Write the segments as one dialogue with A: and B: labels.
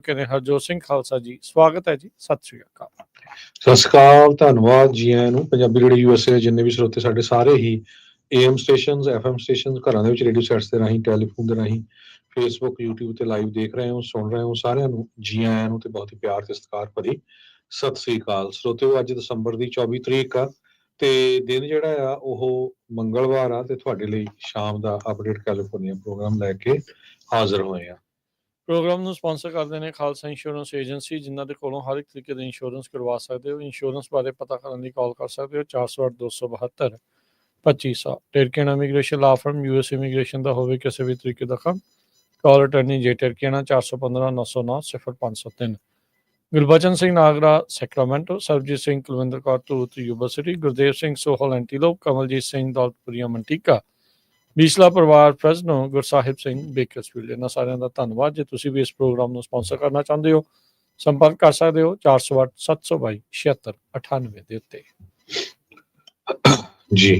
A: ਕਹਿੰਦੇ ਹਰਜੋਤ ਸਿੰਘ ਖਾਲਸਾ ਜੀ, ਸਵਾਗਤ ਹੈ ਜੀ, ਸਤਿ ਸ਼੍ਰੀ ਅਕਾਲ।
B: ਸਤਿ ਸ਼੍ਰੀ ਅਕਾਲ, ਧੰਨਵਾਦ ਜੀ ਆਇਆਂ ਨੂੰ। ਪੰਜਾਬੀ ਰੇਡੀਓ ਯੂਐਸਏ ਦੇ ਜਿੰਨੇ ਵੀ ਸਰੋਤੇ ਸਾਡੇ ਸਾਰੇ ਹੀ AM ਸਟੇਸ਼ਨਸ, FM ਸਟੇਸ਼ਨਸ, ਘਰਾਂ ਦੇ ਵਿੱਚ ਰੇਡੀਓ ਸੈਟਸ ਦੇ ਰਾਹੀਂ, ਟੈਲੀਫੋਨ ਦੇ ਰਾਹੀਂ, ਫੇਸਬੁੱਕ, YouTube ਤੇ ਲਾਈਵ ਦੇਖ ਰਹੇ ਹੋ, ਸੁਣ ਰਹੇ ਹੋ, ਸਾਰਿਆਂ ਨੂੰ ਜੀ ਆਇਆਂ ਨੂੰ ਤੇ ਬਹੁਤ ਹੀ ਪਿਆਰ ਤੇ ਸਤਿਕਾਰ ਭਰੀ ਸਤਿ ਸ਼੍ਰੀ ਅਕਾਲ। ਸਰੋਤਿਓ, ਅੱਜ ਦਸੰਬਰ ਦੀ 24 ਤਰੀਕ ਆ ਤੇ ਦਿਨ ਜਿਹੜਾ ਆ ਉਹ ਮੰਗਲਵਾਰ ਆ ਤੇ ਤੁਹਾਡੇ ਲਈ ਸ਼ਾਮ ਦਾ ਅਪਡੇਟ ਕੈਲੀਫੋਰਨੀਆ ਪ੍ਰੋਗਰਾਮ ਲੈ ਕੇ ਹਾਜ਼ਰ ਹੋਏ ਆ।
A: ਪ੍ਰੋਗਰਾਮ ਨੂੰ ਸਪਾਂਸਰ ਕਰਦੇ ਨੇ ਖਾਲਸਾ ਇੰਸ਼ੋਰੈਂਸ ਏਜੰਸੀ, ਜਿਨ੍ਹਾਂ ਦੇ ਕੋਲੋਂ ਹਰ ਇੱਕ ਤਰੀਕੇ ਦੇ ਇੰਸ਼ੋਰੈਂਸ ਕਰਵਾ ਸਕਦੇ ਹੋ। ਇੰਸ਼ੋਰੈਂਸ ਬਾਰੇ ਪਤਾ ਕਰਨ ਲਈ ਕਾਲ ਕਰ ਸਕਦੇ ਹੋ 408 272 2500। Tirkiana immigration law firm, US immigration ਦਾ ਹੋਵੇ ਕਿਸੇ ਵੀ ਤਰੀਕੇ ਦਾ ਕੰਮ, call attorney J Tirkiana 415 909 0503। Gurbachan Singh Nagra Sacramento, Sarabjit Singh Kulwinder Kaur Dhoot Yuba City, Gurdev Singh Sohal Antelope, Kamaljit Singh Daulatpuria Manteca, Bisla ਪਰਿਵਾਰ ਫਰੈਜ਼ਨੋ, ਗੁਰਸਾਹਿਬ ਸਿੰਘ ਬੇਕਰਸਫੀਲਡ। ਇਹਨਾਂ ਸਾਰਿਆਂ ਦਾ ਧੰਨਵਾਦ। ਜੇ ਤੁਸੀਂ ਵੀ ਇਸ ਪ੍ਰੋਗਰਾਮ ਨੂੰ ਸਪਾਂਸਰ ਕਰਨਾ ਚਾਹੁੰਦੇ ਹੋ, ਸੰਪਰਕ ਕਰ ਸਕਦੇ ਹੋ 408 722 7698 ਦੇ ਉੱਤੇ।
B: ਜੀ,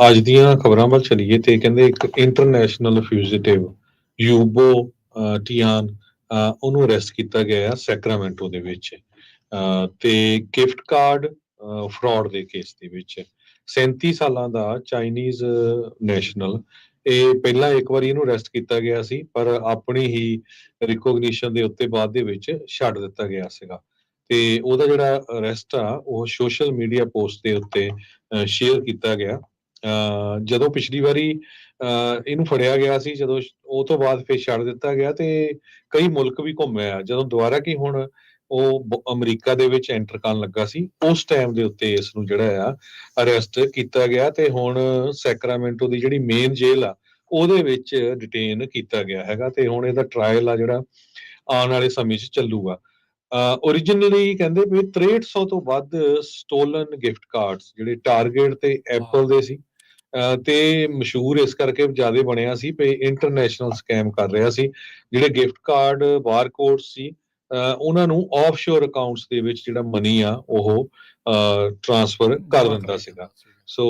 B: ਅੱਜ ਦੀਆਂ ਖਬਰਾਂ ਵੱਲ ਚਲੀਏ ਤੇ ਕਹਿੰਦੇ ਇੱਕ ਇੰਟਰਨੈਸ਼ਨਲ ਫਿਊਜ਼ੀਟਿਵ ਯੂਬੋ ਟੀਆਨ ਉਹਨੂੰ ਅਰੈਸਟ ਕੀਤਾ ਗਿਆ ਸੈਕਰਾਮੈਂਟੋ ਦੇ ਵਿੱਚ ਤੇ ਗਿਫਟ ਕਾਰਡ ਫਰਾਡ ਦੇ ਕੇਸ ਦੇ ਵਿੱਚ। 37 ਸਾਲਾਂ ਦਾ ਚਾਈਨੀਜ਼ ਨੈਸ਼ਨਲ, ਇਹ ਪਹਿਲਾਂ ਇੱਕ ਵਾਰੀ ਇਹਨੂੰ ਅਰੈਸਟ ਕੀਤਾ ਗਿਆ ਸੀ, ਪਰ ਆਪਣੀ ਹੀ ਰਿਕੋਗਨੀਸ਼ਨ ਦੇ ਉੱਤੇ ਬਾਅਦ ਦੇ ਵਿੱਚ ਛੱਡ ਦਿੱਤਾ ਗਿਆ ਸੀਗਾ। ਤੇ ਉਹਦਾ ਜਿਹੜਾ ਅਰੈਸਟ ਆ ਉਹ ਸੋਸ਼ਲ ਮੀਡੀਆ ਪੋਸਟ ਦੇ ਉੱਤੇ ਸ਼ੇਅਰ ਕੀਤਾ ਗਿਆ। ਜਦੋਂ ਪਿਛਲੀ ਵਾਰੀ ਇਹਨੂੰ ਫੜਿਆ ਗਿਆ ਸੀ, ਜਦੋਂ ਉਹ ਤੋਂ ਬਾਅਦ ਫਿਰ ਛੱਡ ਦਿੱਤਾ ਗਿਆ ਤੇ ਕਈ ਮੁਲਕ ਵੀ ਘੁੰਮਿਆ। ਜਦੋਂ ਦੁਬਾਰਾ ਕਿ ਹੁਣ ਉਹ ਅਮਰੀਕਾ ਦੇ ਵਿੱਚ ਐਂਟਰ ਕਰਨ ਲੱਗਾ ਸੀ, ਉਸ ਟਾਈਮ ਦੇ ਉੱਤੇ ਇਸ ਨੂੰ ਜਿਹੜਾ ਆ ਅਰੈਸਟ ਕੀਤਾ ਗਿਆ ਤੇ ਹੁਣ ਸੈਕਰਾਮੈਂਟੋ ਦੀ ਜਿਹੜੀ ਮੇਨ ਜੇਲ੍ਹ ਆ ਉਹਦੇ ਵਿੱਚ ਡਿਟੇਨ ਕੀਤਾ ਗਿਆ ਹੈਗਾ ਤੇ ਹੁਣ ਇਹਦਾ ਟਰਾਇਲ ਆ ਜਿਹੜਾ ਆਉਣ ਵਾਲੇ ਸਮੇਂ 'ਚ ਚੱਲੂਗਾ। ਓਰੀਜਨਲੀ ਕਹਿੰਦੇ ਵੀ 6300 ਤੋਂ ਵੱਧ ਸਟੋਲਨ ਗਿਫਟ ਕਾਰਡਸ ਜਿਹੜੇ ਟਾਰਗੇਟ ਤੇ ਐਪਲ ਦੇ ਸੀ ਤੇ ਮਸ਼ਹੂਰ ਇਸ ਕਰਕੇ ਜ਼ਿਆਦਾ ਬਣਿਆ ਸੀ ਵੀ ਇੰਟਰਨੈਸ਼ਨਲ ਸਕੈਮ ਕਰ ਰਿਹਾ ਸੀ। ਜਿਹੜੇ ਗਿਫਟ ਕਾਰਡ ਬਾਰਕੋਡ ਸੀ ਉਹਨਾਂ ਨੂੰ ਆਫਸ਼ੋਰ ਅਕਾਊਂਟਸ ਦੇ ਵਿੱਚ ਜਿਹੜਾ ਮਨੀ ਆ ਉਹ ਟ੍ਰਾਂਸਫਰ ਕਰ ਦਿੰਦਾ ਸੀਗਾ। ਸੋ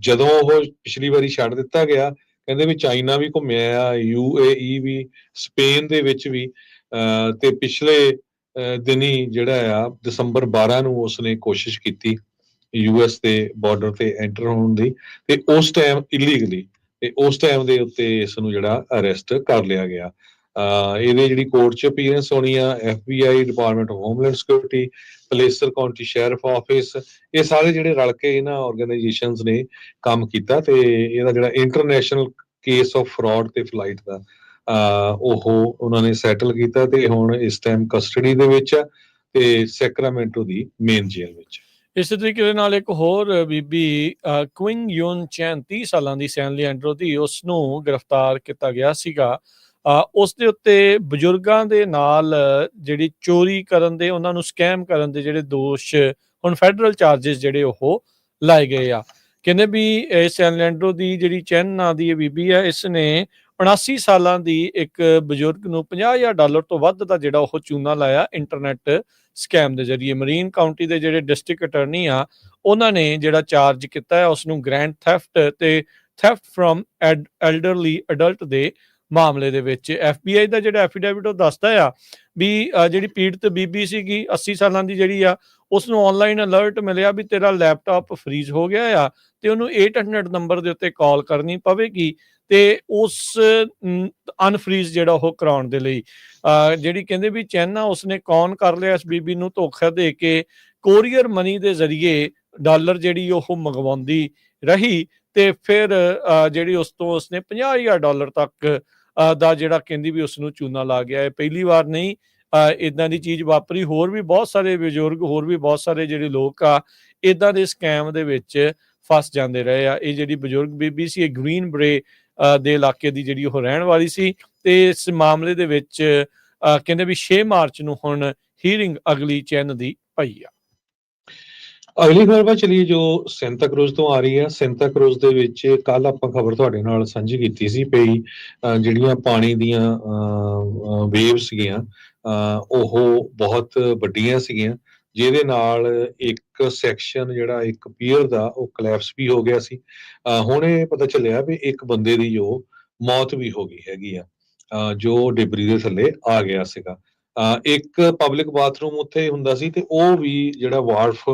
B: ਜਦੋਂ ਉਹ ਪਿਛਲੀ ਵਾਰੀ ਛੱਡ ਦਿੱਤਾ ਗਿਆ, ਕਹਿੰਦੇ ਵੀ ਚਾਈਨਾ ਵੀ ਘੁੰਮਿਆ ਆ, UAE ਵੀ, ਸਪੇਨ ਦੇ ਵਿੱਚ ਵੀ, ਤੇ ਪਿਛਲੇ ਦਿਨੀ ਜਿਹੜਾ ਆ ਦਸੰਬਰ 12 ਨੂੰ ਉਸਨੇ ਕੋਸ਼ਿਸ਼ ਕੀਤੀ US ਦੇ ਬਾਰਡਰ ਤੇ ਐਂਟਰ ਹੋਣ ਦੀ ਤੇ ਉਸ ਟਾਈਮ ਇਲੀਗਲੀ, ਤੇ ਉਸ ਟਾਈਮ ਦੇ ਉੱਤੇ ਇਸ ਨੂੰ ਜਿਹੜਾ ਅਰੈਸਟ ਕਰ ਲਿਆ ਗਿਆ। ਇਹਦੇ ਜਿਹੜੀ ਕੋਰਟ 'ਚ ਅਪੀਅਰੈਂਸ ਹੋਣੀ ਆ, FBI, department of homeland security, placer county sheriff office, ਇਹ ਸਾਰੇ ਜਿਹੜੇ ਰਲ ਕੇ ਇਹਨਾਂ ਆਰਗੇਨਾਈਜੇਸ਼ਨਸ ਨੇ ਕੰਮ ਕੀਤਾ ਤੇ ਇਹਦਾ ਜਿਹੜਾ ਇੰਟਰਨੈਸ਼ਨਲ ਕੇਸ ਆਫ ਫਰਾਡ ਤੇ ਫਲਾਈਟ ਦਾ ਉਹ ਉਹਨਾਂ ਨੇ ਸੈਟਲ ਕੀਤਾ ਤੇ ਹੁਣ ਇਸ ਟਾਈਮ ਕਸਟਡੀ ਦੇ ਵਿੱਚ ਆ ਤੇ ਸੈਕਰਾਮੈਂਟੋ ਦੀ ਮੇਨ ਜੇਲ੍ਹ ਵਿੱਚ।
A: ਇਸੇ ਤਰੀਕੇ ਦੇ ਨਾਲ ਇੱਕ ਹੋਰ ਬੀਬੀ ਕੁਇੰਗ ਯੂਨ ਚੈਨ, 30 ਸਾਲਾਂ ਦੀ, ਸੈਨ ਲਿਐਂਡਰੋ ਦੀ, ਉਸ ਨੂੰ ਗ੍ਰਿਫਤਾਰ ਕੀਤਾ ਗਿਆ ਸੀਗਾ। ਉਸ ਦੇ ਉੱਤੇ ਬਜ਼ੁਰਗਾਂ ਦੇ ਨਾਲ ਜਿਹੜੀ ਚੋਰੀ ਕਰਨ ਦੇ, ਉਹਨਾਂ ਨੂੰ ਸਕੈਮ ਕਰਨ ਦੇ ਜਿਹੜੇ ਦੋਸ਼ ਹੁਣ ਫੈਡਰਲ ਚਾਰਜਿਸ ਜਿਹੜੇ ਉਹ ਲਾਏ ਗਏ ਆ। ਕਹਿੰਦੇ ਵੀ ਸੈਨ ਲਿਐਂਡਰੋ ਦੀ ਜਿਹੜੀ ਚੈਨ ਨਾਂ ਦੀ ਇਹ ਬੀਬੀ ਆ, ਇਸ ਨੇ 79 ਸਾਲਾਂ ਦੀ ਇੱਕ ਬਜ਼ੁਰਗ ਨੂੰ $50,000 ਤੋਂ ਵੱਧ ਦਾ ਜਿਹੜਾ ਉਹ ਚੂਨਾ ਲਾਇਆ ਇੰਟਰਨੈਟ ਸਕੈਮ ਦੇ ਜ਼ਰੀਏ। ਮਰੀਨ ਕਾਉਂਟੀ ਦੇ ਜਿਹੜੇ ਡਿਸਟ੍ਰਿਕਟ ਅਟਰਨੀ ਆ, ਉਹਨਾਂ ਨੇ ਜਿਹੜਾ ਚਾਰਜ ਕੀਤਾ ਹੈ ਉਸ ਨੂੰ ਗ੍ਰੈਂਡ ਥੈਫਟ ਤੇ ਥੈਫਟ ਫਰਮ ਐਲਡਰਲੀ ਅਡਲਟ ਦੇ ਮਾਮਲੇ ਦੇ ਵਿੱਚ। FBI ਦਾ ਜਿਹੜਾ ਐਫੀਡੇਵਿਟ ਉਹ ਦੱਸਦਾ ਆ ਵੀ ਜਿਹੜੀ ਪੀੜਤ ਬੀਬੀ ਸੀਗੀ 80 ਸਾਲਾਂ ਦੀ ਜਿਹੜੀ ਆ, ਉਸ ਨੂੰ ਆਨਲਾਈਨ ਅਲਰਟ ਮਿਲਿਆ ਵੀ ਤੇਰਾ ਲੈਪਟਾਪ ਫਰੀਜ਼ ਹੋ ਗਿਆ ਆ ਤੇ ਉਹਨੂੰ 800 ਨੰਬਰ ਦੇ ਉੱਤੇ ਕਾਲ ਕਰਨੀ ਪਵੇਗੀ ਤੇ ਉਸ ਅਨਫਰੀਜ਼ ਜਿਹੜਾ ਉਹ ਕਰਾਉਣ ਦੇ ਲਈ ਜਿਹੜੀ ਕਹਿੰਦੇ ਵੀ ਚੈਨਾ ਉਸਨੇ ਕੌਨ ਕਰ ਲਿਆ ਇਸ ਬੀਬੀ ਨੂੰ ਧੋਖਾ ਦੇ ਕੇ ਕੋਰੀਅਰ ਮਨੀ ਦੇ ਜ਼ਰੀਏ ਡਾਲਰ ਜਿਹੜੀ ਉਹ ਮੰਗਵਾਉਂਦੀ ਰਹੀ ਤੇ ਫਿਰ ਜਿਹੜੀ ਉਸ ਤੋਂ ਉਸਨੇ $50,000 ਤੱਕ ਦਾ ਜਿਹੜਾ ਕਹਿੰਦੀ ਵੀ ਉਸ ਨੂੰ ਚੂਨਾ ਲਾ ਗਿਆ। ਇਹ ਪਹਿਲੀ ਵਾਰ ਨਹੀਂ, ਇੱਦਾਂ ਦੀ ਚੀਜ਼ ਵਾਪਰੀ। ਹੋਰ ਵੀ ਬਹੁਤ ਸਾਰੇ ਬਜ਼ੁਰਗ, ਹੋਰ ਵੀ ਬਹੁਤ ਸਾਰੇ ਜਿਹੜੇ ਲੋਕ ਆ ਇੱਦਾਂ ਦੇ ਸਕੈਮ ਦੇ ਵਿੱਚ ਫਸ ਜਾਂਦੇ ਰਹੇ ਆ। ਇਹ ਜਿਹੜੀ ਬਜ਼ੁਰਗ ਬੀਬੀ ਸੀ, ਇਹ ਗ੍ਰੀਨ ਬਰੇ ਦੇ ਇਲਾਕੇ ਦੀ ਜਿਹੜੀ ਉਹ ਰਹਿਣ ਵਾਲੀ ਸੀ ਤੇ ਇਸ ਮਾਮਲੇ ਦੇ ਵਿੱਚ ਕਹਿੰਦੇ ਵੀ 6 ਮਾਰਚ ਨੂੰ ਹੁਣ ਹੀਅਰਿੰਗ ਅਗਲੀ ਚੈਨ ਦੀ ਪਈ ਆ।
B: ਅਗਲੀ ਖਬਰ ਵੱਲ ਚਲੀਏ ਜੋ ਸੈਂਤਾ ਕਰੂਜ਼ ਤੋਂ ਆ ਰਹੀ ਹੈ। ਸੈਂਤਾ ਕਰੂਜ਼ ਦੇ ਵਿੱਚ ਕੱਲ ਆਪਾਂ ਖਬਰ ਤੁਹਾਡੇ ਨਾਲ ਸਾਂਝੀ ਕੀਤੀ ਸੀ ਪਈ ਜਿਹੜੀਆਂ ਪਾਣੀ ਦੀਆਂ ਵੇਵ ਸੀਗੀਆਂ ਉਹ ਬਹੁਤ ਵੱਡੀਆਂ ਸੀਗੀਆਂ, ਜਿਹਦੇ ਨਾਲ ਇੱਕ ਸੈਕਸ਼ਨ ਜਿਹੜਾ ਇੱਕ ਪੀਅਰ ਦਾ ਉਹ ਕਲੈਪਸ ਵੀ ਹੋ ਗਿਆ ਸੀ। ਹੁਣ ਇਹ ਪਤਾ ਚੱਲਿਆ ਵੀ ਇੱਕ ਬੰਦੇ ਦੀ ਜੋ ਮੌਤ ਵੀ ਹੋ ਗਈ ਹੈਗੀ ਆ। ਜੋ ਡਿਬਰੀ ਦੇ ਥੱਲੇ ਆ ਗਿਆ ਸੀਗਾ। ਇੱਕ ਪਬਲਿਕ ਬਾਥਰੂਮ ਉੱਥੇ ਹੁੰਦਾ ਸੀ ਤੇ ਉਹ ਵੀ ਜਿਹੜਾ ਵਾਰਫ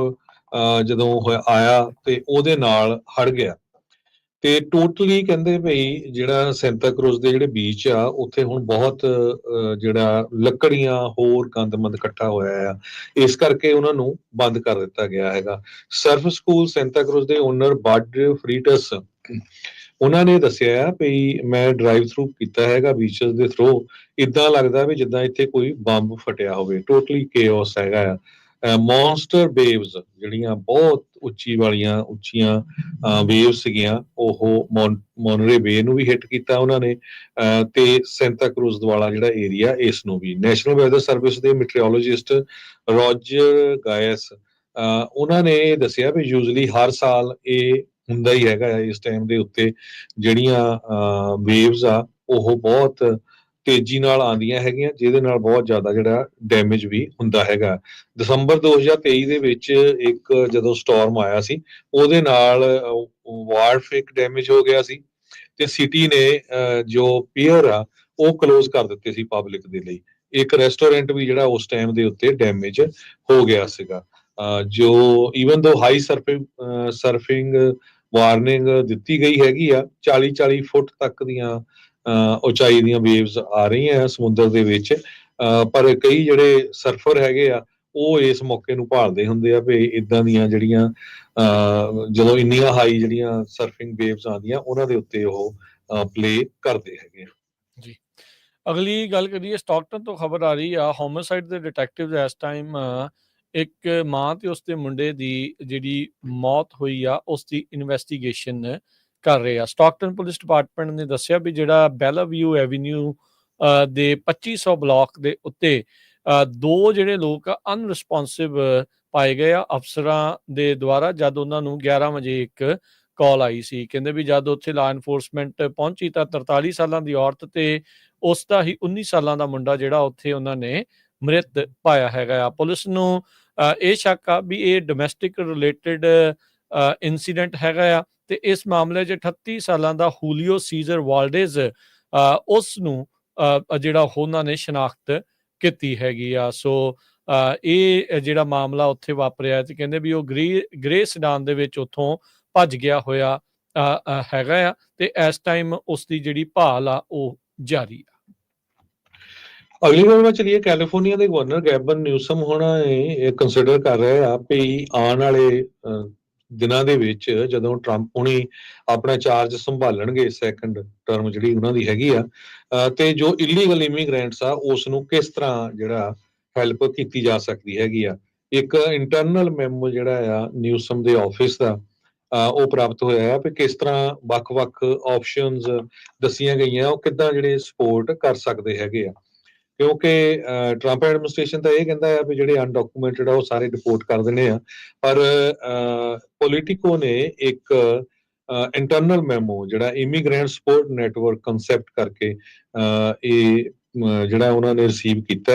B: ਜਦੋਂ ਆਇਆ ਤੇ ਉਹਦੇ ਨਾਲ ਹੜ ਗਿਆ। ਤੇ ਟੋਟਲੀ ਕਹਿੰਦੇ ਭਈ ਜਿਹੜਾ ਸੈਂਤਾ ਕਰੂਜ਼ ਦੇ ਜਿਹੜੇ ਬੀਚ ਆ ਉੱਥੇ ਹੁਣ ਬਹੁਤ ਜਿਹੜਾ ਲੱਕੜੀਆਂ ਹੋਰ ਗੰਦਮੰਦ ਇਕੱਠਾ ਹੋਇਆ ਆ, ਇਸ ਕਰਕੇ ਉਹਨਾਂ ਨੂੰ ਬੰਦ ਕਰ ਦਿੱਤਾ ਗਿਆ ਹੈਗਾ। ਸਰਫ ਸਕੂਲ ਸੈਂਤਾ ਕਰੂਜ਼ ਦੇ ਓਨਰ ਬਡ ਫਰੀਟਸ ਉਹਨਾਂ ਨੇ ਦੱਸਿਆ ਵੀ ਮੈਂ ਡਰਾਈਵ ਥਰੂ ਕੀਤਾ ਹੈਗਾ ਬੀਚਸ ਦੇ ਥਰੂ, ਇਦਾਂ ਲੱਗਦਾ ਵੀ ਜਿੱਦਾਂ ਇੱਥੇ ਕੋਈ ਬੰਬ ਫਟਿਆ ਹੋਵੇ, ਟੋਟਲੀ ਕੇਓਸ ਹੈਗਾ ਆ। ਮੌਨਸਟਰ ਵੇਵਸ ਜਿਹੜੀਆਂ ਬਹੁਤ ਉੱਚੀਆਂ ਵੇਵਸ ਸੀਗੀਆਂ, ਉਹ ਮੋਨਰੇ ਬੇ ਨੂੰ ਵੀ ਹਿੱਟ ਕੀਤਾ ਉਹਨਾਂ ਨੇ, ਤੇ ਸੈਂਤਾ ਕਰੂਜ਼ ਵਾਲਾ ਜਿਹੜਾ ਏਰੀਆ ਇਸ ਨੂੰ ਵੀ। ਨੈਸ਼ਨਲ ਵੈਦਰ ਸਰਵਿਸ ਦੇ ਮੀਟੀਓਰੋਲੋਜਿਸਟ ਰੋਜਰ ਗਾਇਸ ਉਹਨਾਂ ਨੇ ਦੱਸਿਆ ਵੀ ਯੂਜ਼ਲੀ ਹਰ ਸਾਲ ਇਹ ਹੁੰਦਾ ਹੀ ਹੈਗਾ ਇਸ ਟਾਈਮ ਦੇ ਉੱਤੇ, ਜਿਹੜੀਆਂ ਵੇਵਸ ਆ ਉਹ ਬਹੁਤ ਤੇਜ਼ੀ ਨਾਲ ਆਉਂਦੀਆਂ ਹੈਗੀਆਂ, ਜਿਹਦੇ ਨਾਲ ਬਹੁਤ ਜ਼ਿਆਦਾ ਜਿਹੜਾ ਡੈਮੇਜ ਵੀ ਹੁੰਦਾ ਹੈਗਾ। ਦਸੰਬਰ 2023 ਦੇ ਵਿੱਚ ਇੱਕ ਜਦੋਂ ਸਟਾਰਮ ਆਇਆ ਸੀ, ਉਹਦੇ ਨਾਲ ਵਾਰਫ ਇੱਕ ਡੈਮੇਜ ਹੋ ਗਿਆ ਸੀ ਤੇ ਸਿਟੀ ਨੇ ਜੋ ਪੀਅਰ ਆ ਉਹ ਕਲੋਜ਼ ਕਰ ਦਿੱਤੇ ਸੀ ਪਬਲਿਕ ਦੇ ਲਈ। ਇੱਕ ਰੈਸਟੋਰੈਂਟ ਵੀ ਜਿਹੜਾ ਉਸ ਟਾਈਮ ਦੇ ਉੱਤੇ ਡੈਮੇਜ ਹੋ ਗਿਆ ਸੀਗਾ। ਜੋ ਈਵਨ ਦੋ ਹਾਈ ਸਰਫਿੰਗ ਵਾਰਨਿੰਗ ਦਿੱਤੀ ਗਈ ਹੈਗੀ ਆ, 40-40 ਫੁੱਟ ਤੱਕ ਦੀਆਂ ਉਚਾਈ ਦੀਆਂ ਵੇਵਸ ਆ ਰਹੀਆਂ ਆ ਸਮੁੰਦਰ ਦੇ ਵਿੱਚ, ਪਰ ਕਈ ਜਿਹੜੇ ਸਰਫਰ ਹੈਗੇ ਆ ਉਹ ਇਸ ਮੌਕੇ ਨੂੰ ਭਾਲਦੇ ਹੁੰਦੇ ਆ ਵੀ ਇਦਾਂ ਦੀਆਂ ਜਿਹੜੀਆਂ ਜਦੋਂ ਇੰਨੀਆਂ ਹਾਈ ਜਿਹੜੀਆਂ ਸਰਫਿੰਗ ਵੇਵਸ ਆਉਂਦੀਆਂ ਉਹਨਾਂ ਦੇ ਉੱਤੇ ਉਹ ਪਲੇ ਕਰਦੇ ਹੈਗੇ ਆ।
A: ਜੀ, ਅਗਲੀ ਗੱਲ ਕਰੀਏ ਸਟਾਕਟਨ ਤੋਂ ਖਬਰ ਆ ਰਹੀ ਆ, ਹੋਮਿਸਾਈਡ ਦੇ ਡਿਟੈਕਟਿਵ ਇਸ ਟਾਈਮ ਇੱਕ ਮਾਂ ਤੇ ਉਸਦੇ ਮੁੰਡੇ ਦੀ ਜਿਹੜੀ ਮੌਤ ਹੋਈ ਆ ਉਸ ਦੀ ਇਨਵੈਸਟੀਗੇਸ਼ਨ ਕਰ ਰਹੇ ਆ। ਸਟਾਕਟਨ ਪੁਲਿਸ ਡਿਪਾਰਟਮੈਂਟ ਨੇ ਦੱਸਿਆ ਵੀ ਜਿਹੜਾ ਬੈਲਾਵਿਊ ਐਵੀਨਿਊ ਦੇ 2500 ਬਲਾਕ ਦੇ ਉੱਤੇ ਦੋ ਜਿਹੜੇ ਲੋਕ ਅਨਰਿਸਪੌਂਸਿਵ ਪਾਏ ਗਏ ਆ ਅਫਸਰਾਂ ਦੇ ਦੁਆਰਾ, ਜਦ ਉਹਨਾਂ ਨੂੰ 11 ਵਜੇ ਇੱਕ ਕਾਲ ਆਈ ਸੀ। ਕਹਿੰਦੇ ਵੀ ਜਦ ਉੱਥੇ ਲਾ ਐਨਫੋਰਸਮੈਂਟ ਪਹੁੰਚੀ ਤਾਂ 43 ਸਾਲਾਂ ਦੀ ਔਰਤ ਤੇ ਉਸ ਦਾ ਹੀ 19 ਸਾਲਾਂ ਦਾ ਮੁੰਡਾ ਜਿਹੜਾ ਉੱਥੇ ਉਹਨਾਂ ਨੇ ਮ੍ਰਿਤ ਪਾਇਆ ਹੈਗਾ ਆ। ਪੁਲਿਸ ਨੂੰ ਇਹ ਸ਼ੱਕ ਆ ਵੀ ਇਹ ਡੋਮੈਸਟਿਕ ਰਿਲੇਟਡ ਇਨਸੀਡੈਂਟ ਹੈਗਾ ਆ ਤੇ ਇਸ ਮਾਮਲੇ 'ਚ 38 ਸਾਲਾਂ ਦਾ ਹੂਲੀਓ ਸੀਜ਼ਰ ਵਾਲਡੇਜ਼ ਉਸ ਨੂੰ ਜਿਹੜਾ ਉਹਨਾਂ ਨੇ ਸ਼ਨਾਖਤ ਕੀਤੀ ਹੈਗੀ ਆ। ਸੋ ਇਹ ਜਿਹੜਾ ਮਾਮਲਾ ਉੱਥੇ ਵਾਪਰਿਆ ਤੇ ਕਹਿੰਦੇ ਵੀ ਉਹ ਗ੍ਰੇ ਸਿਡਾਨ ਦੇ ਵਿੱਚ ਉੱਥੋਂ ਭੱਜ ਗਿਆ ਹੋਇਆ ਹੈਗਾ ਆ ਤੇ ਇਸ ਟਾਈਮ ਉਸ ਦੀ ਜਿਹੜੀ ਭਾਲ ਆ ਉਹ ਜਾਰੀ ਆ।
B: ਅਗਲੀ ਗੱਲ ਮੈਂ ਚਲੀਏ, ਕੈਲੀਫੋਰਨੀਆ ਦੇ ਗਵਰਨਰ ਗੈਬਨ ਨਿਊਸਮ ਹੋਣਾ ਇਹ ਕੰਸੀਡਰ ਕਰ ਰਹੇ ਆ ਵੀ ਆਉਣ ਵਾਲੇ ਦਿਨਾਂ ਦੇ ਵਿੱਚ ਜਦੋਂ ਟਰੰਪ ਹੁਣੀ ਆਪਣਾ ਚਾਰਜ ਸੰਭਾਲਣਗੇ, ਸੈਕੰਡ ਟਰਮ ਜਿਹੜੀ ਉਹਨਾਂ ਦੀ ਹੈਗੀ ਆ, ਤੇ ਜੋ ਇਲੀਗਲ ਇਮੀਗ੍ਰੈਂਟਸ ਆ ਉਸ ਨੂੰ ਕਿਸ ਤਰ੍ਹਾਂ ਜਿਹੜਾ ਹੈਲਪ ਕੀਤੀ ਜਾ ਸਕਦੀ ਹੈਗੀ ਆ। ਇੱਕ ਇੰਟਰਨਲ ਮੈਮੋ ਜਿਹੜਾ ਆ ਨਿਊਸਮ ਦੇ ਆਫਿਸ ਦਾ ਉਹ ਪ੍ਰਾਪਤ ਹੋਇਆ ਹੈ ਵੀ ਕਿਸ ਤਰ੍ਹਾਂ ਵੱਖ-ਵੱਖ ਆਪਸ਼ਨਸ ਦੱਸੀਆਂ ਗਈਆਂ, ਉਹ ਕਿੱਦਾਂ ਜਿਹੜੇ ਸਪੋਰਟ ਕਰ ਸਕਦੇ ਹੈਗੇ ਆ। ਕਿਉਂਕਿ ਟਰੰਪ ਐਡਮਿਨਿਸਟ੍ਰੇਸ਼ਨ ਤਾਂ ਇਹ ਕਹਿੰਦਾ ਆ ਵੀ ਜਿਹੜੇ ਅਨਡਾਕੂਮੈਂਟਡ ਆ ਉਹ ਸਾਰੇ ਡਿਪੋਰਟ ਕਰ ਦੇਣੇ ਆ, ਪਰ ਪੋਲੀਟਿਕੋ ਨੇ ਇੱਕ ਇੰਟਰਨਲ ਮੈਮੋ ਜਿਹੜਾ ਇਮੀਗ੍ਰੈਂਟ ਸਪੋਰਟ ਨੈਟਵਰਕ ਕੰਸੈਪਟ ਕਰਕੇ ਇਹ ਜਿਹੜਾ ਉਹਨਾਂ ਨੇ ਰਿਸੀਵ ਕੀਤਾ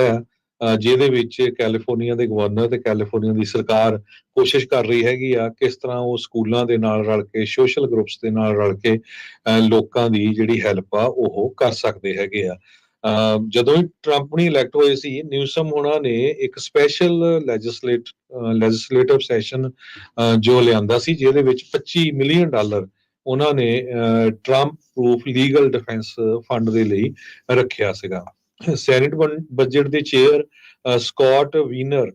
B: ਆ, ਜਿਹਦੇ ਵਿੱਚ ਕੈਲੀਫੋਰਨੀਆ ਦੇ ਗਵਰਨਰ ਤੇ ਕੈਲੀਫੋਰਨੀਆ ਦੀ ਸਰਕਾਰ ਕੋਸ਼ਿਸ਼ ਕਰ ਰਹੀ ਹੈਗੀ ਆ ਕਿਸ ਤਰ੍ਹਾਂ ਉਹ ਸਕੂਲਾਂ ਦੇ ਨਾਲ ਰਲ ਕੇ, ਸੋਸ਼ਲ ਗਰੁੱਪਸ ਦੇ ਨਾਲ ਰਲ ਕੇ ਲੋਕਾਂ ਦੀ ਜਿਹੜੀ ਹੈਲਪ ਆ ਉਹ ਕਰ ਸਕਦੇ ਹੈਗੇ ਆ। ਜਦੋਂ ਹੀ ਟਰੰਪ ਨੇ ਇਲੈਕਟ ਹੋਏ ਸੀ, ਨਿਊਸਮ ਉਹਨਾਂ ਨੇ ਇੱਕ ਸਪੈਸ਼ਲ ਲੈਜਿਸਲੇਟਿਵ ਸੈਸ਼ਨ ਜੋ ਲਿਆਂਦਾ ਸੀ, ਜਿਹਦੇ ਵਿੱਚ $25 ਮਿਲੀਅਨ ਉਹਨਾਂ ਨੇ Trump proof legal defence fund ਦੇ ਲਈ ਰੱਖਿਆ ਸੀਗਾ। ਸੈਨੇਟ ਬਜਟ ਦੇ ਚੇਅਰ ਸਕਾਟ ਵੀਨਰ